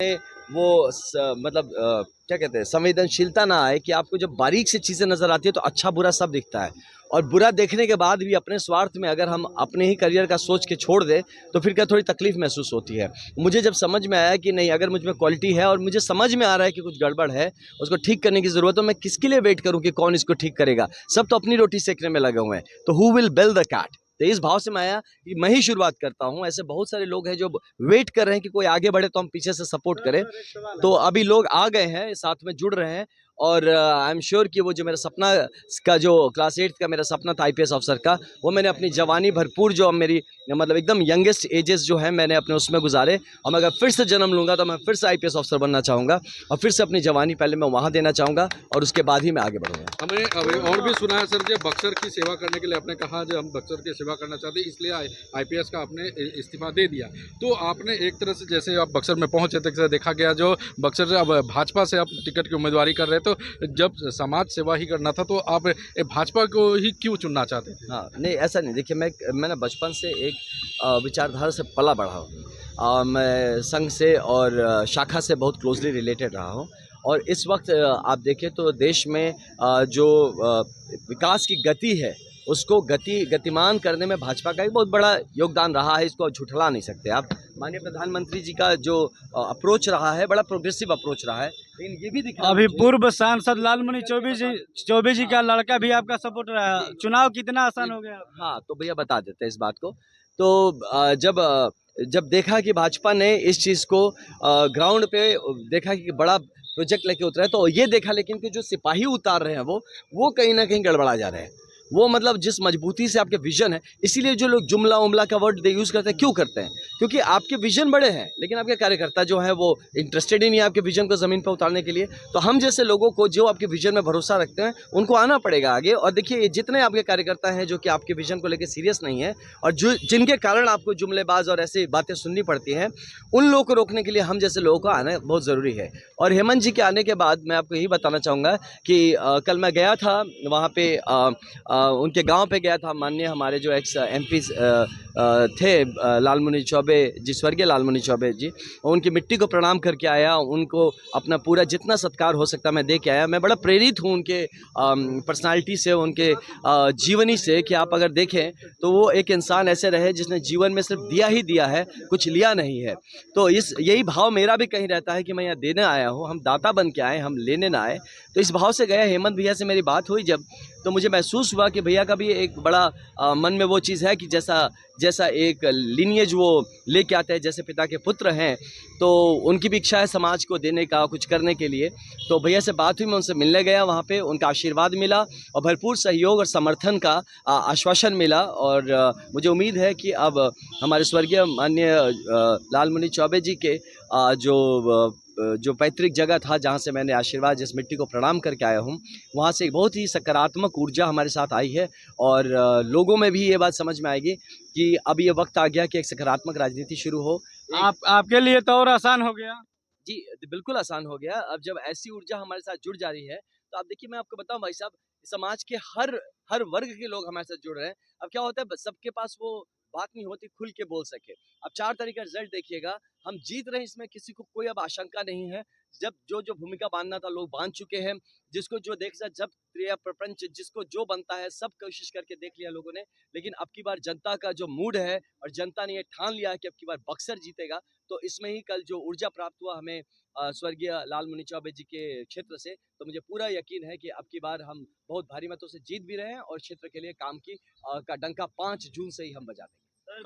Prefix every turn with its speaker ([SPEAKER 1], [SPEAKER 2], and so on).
[SPEAKER 1] में वो मतलब क्या कहते हैं, संवेदनशीलता ना आए कि आपको जब बारीक से चीज़ें नज़र आती है तो अच्छा बुरा सब दिखता है, और बुरा देखने के बाद भी अपने स्वार्थ में अगर हम अपने ही करियर का सोच के छोड़ दें तो फिर क्या थोड़ी तकलीफ महसूस होती है। मुझे जब समझ में आया कि नहीं, अगर मुझ में क्वालिटी है और मुझे समझ में आ रहा है कि कुछ गड़बड़ है, उसको ठीक करने की ज़रूरत है, तो मैं किसके लिए वेट करूं कि कौन इसको ठीक करेगा। सब तो अपनी रोटी सेकने में लगे हुए हैं, तो who will bell the cat. तो इस भाव से मैं आया कि मैं ही शुरुआत करता हूँ। ऐसे बहुत सारे लोग हैं जो वेट कर रहे हैं कि कोई आगे बढ़े तो हम पीछे से सपोर्ट करें। तो अभी लोग आ गए हैं, साथ में जुड़ रहे हैं, और आई एम श्योर कि वो जो मेरा सपना का, जो क्लास 8 का मेरा सपना था आईपीएस अफसर का, वो मैंने अपनी जवानी भरपूर, जो मेरी मतलब एकदम यंगेस्ट एजेस जो है मैंने अपने उसमें गुजारे। और मैं अगर फिर से जन्म लूँगा तो मैं फिर से आईपीएस अफसर बनना चाहूँगा, और फिर से अपनी जवानी पहले मैं वहाँ देना चाहूँगा, और उसके बाद ही मैं आगे बढ़ूँगा।
[SPEAKER 2] हमने अभी और भी सुना है सर, जो बक्सर की सेवा करने के लिए आपने कहा जो हम बक्सर की सेवा करना चाहते हैं, इसलिए आईपीएस का आपने इस्तीफा दे दिया। तो आपने एक तरह से, जैसे आप बक्सर में पहुंचे थे, देखा गया जो बक्सर से अब भाजपा से आप टिकट की उम्मीदवारी कर रहे, तो जब समाज सेवा ही करना था तो आप भाजपा को ही क्यों चुनना चाहते थे?
[SPEAKER 1] हाँ, नहीं ऐसा नहीं। देखिए, मैं ना बचपन से एक विचारधारा से पला बढ़ा हूँ। मैं संघ से और शाखा से बहुत क्लोज़ली रिलेटेड रहा हूँ, और इस वक़्त आप देखें तो देश में जो विकास की गति है, उसको गतिमान करने में भाजपा का एक बहुत बड़ा योगदान रहा है, इसको झुठला नहीं सकते आप। माननीय प्रधानमंत्री जी का जो अप्रोच रहा है, बड़ा प्रोग्रेसिव अप्रोच रहा है। लेकिन ये भी दिखा
[SPEAKER 3] अभी
[SPEAKER 1] मुझे।
[SPEAKER 3] पूर्व सांसद लालमुनि चौबे जी का लड़का भी आपका सपोर्ट रहा है।
[SPEAKER 1] जी।
[SPEAKER 3] चुनाव कितना आसान हो गया?
[SPEAKER 1] हाँ, तो भैया बता देते हैं इस बात को। तो जब देखा कि भाजपा ने इस चीज़ को ग्राउंड पे देखा कि बड़ा प्रोजेक्ट लेके उतरा है, तो ये देखा लेकिन कि जो सिपाही उतार रहे हैं वो कहीं न कहीं गड़बड़ा जा रहे हैं। वो मतलब जिस मजबूती से आपके विज़न है, इसीलिए जो लोग जुमला-उमला का वर्ड दे यूज़ करते हैं, क्यों करते हैं? क्योंकि आपके विज़न बड़े हैं, लेकिन आपके कार्यकर्ता जो हैं वो इंटरेस्टेड ही नहीं है आपके विज़न को ज़मीन पे उतारने के लिए। तो हम जैसे लोगों को, जो आपके विज़न में भरोसा रखते हैं, उनको आना पड़ेगा आगे। और देखिए, जितने आपके कार्यकर्ता हैं जो कि आपके विज़न को लेके सीरियस नहीं है, और जो जिनके कारण आपको जुमलेबाज़ और ऐसी बातें सुननी पड़ती हैं, उन लोगों को रोकने के लिए हम जैसे लोगों को आना बहुत ज़रूरी है। और हेमंत जी के आने के बाद मैं आपको यही बताना चाहूँगा कि कल मैं गया था वहाँ पे, उनके गाँव पे गया था। माननीय हमारे जो एक्स एमपी थे, लालमुनि चौबे जी, स्वर्गीय लालमुनि चौबे जी, उनकी मिट्टी को प्रणाम करके आया। उनको अपना पूरा जितना सत्कार हो सकता मैं दे के आया। मैं बड़ा प्रेरित हूँ उनके पर्सनालिटी से, उनके जीवनी से, कि आप अगर देखें तो वो एक इंसान ऐसे रहे जिसने जीवन में सिर्फ दिया ही दिया है, कुछ लिया नहीं है। तो इस यही भाव मेरा भी कहीं रहता है कि मैं यहाँ देने आया हूँ, हम दाता बन के आए, हम लेने ना आए। तो इस भाव से गया। हेमंत भैया से मेरी बात हुई जब, तो मुझे महसूस हुआ कि भैया का भी एक बड़ा मन में वो चीज़ है कि जैसा जैसा एक लीनिएज वो लेके आते हैं, जैसे पिता के पुत्र हैं, तो उनकी भी इच्छा है समाज को देने का, कुछ करने के लिए। तो भैया से बात हुई, मैं उनसे मिलने गया वहाँ पे, उनका आशीर्वाद मिला और भरपूर सहयोग और समर्थन का आश्वासन मिला। और मुझे उम्मीद है कि अब हमारे स्वर्गीय माननीय लालमुनि चौबे जी के जो पैतृक जगह था, जहाँ से मैंने आशीर्वाद, जिस मिट्टी को प्रणाम करके आया हूँ, वहाँ से एक बहुत ही सकारात्मक ऊर्जा हमारे साथ आई है। और लोगों में भी ये बात समझ में आएगी कि अब ये वक्त आ गया कि एक सकारात्मक राजनीति शुरू हो।
[SPEAKER 3] आपके लिए तो और आसान हो गया।
[SPEAKER 1] जी, बिल्कुल आसान हो गया। अब जब ऐसी ऊर्जा हमारे साथ जुड़ जा रही है, तो आप देखिए, मैं आपको बताऊँ भाई साहब, समाज के हर हर वर्ग के लोग हमारे साथ जुड़ रहे हैं। अब क्या होता है, सबके पास वो बात नहीं होती खुल के बोल सके। अब 4 तारीख का रिज़ल्ट देखिएगा, हम जीत रहे हैं, इसमें किसी को कोई अब आशंका नहीं है। जब जो भूमिका बाँधना था लोग बाँध चुके हैं। जिसको जो देखना, जब क्रिया प्रपंच जिसको जो बनता है, सब कोशिश करके देख लिया लोगों ने। लेकिन अब की बार जनता का जो मूड है, और जनता ने ये ठान लिया है कि अब की बार बक्सर जीतेगा। तो इसमें ही कल जो ऊर्जा प्राप्त हुआ हमें स्वर्गीय लालमुनि चौबे जी के क्षेत्र से, तो मुझे पूरा यकीन है कि अब की बार हम बहुत भारी मतों से जीत भी रहे हैं, और क्षेत्र के लिए काम का डंका 5 जून से ही हम बजा देंगे।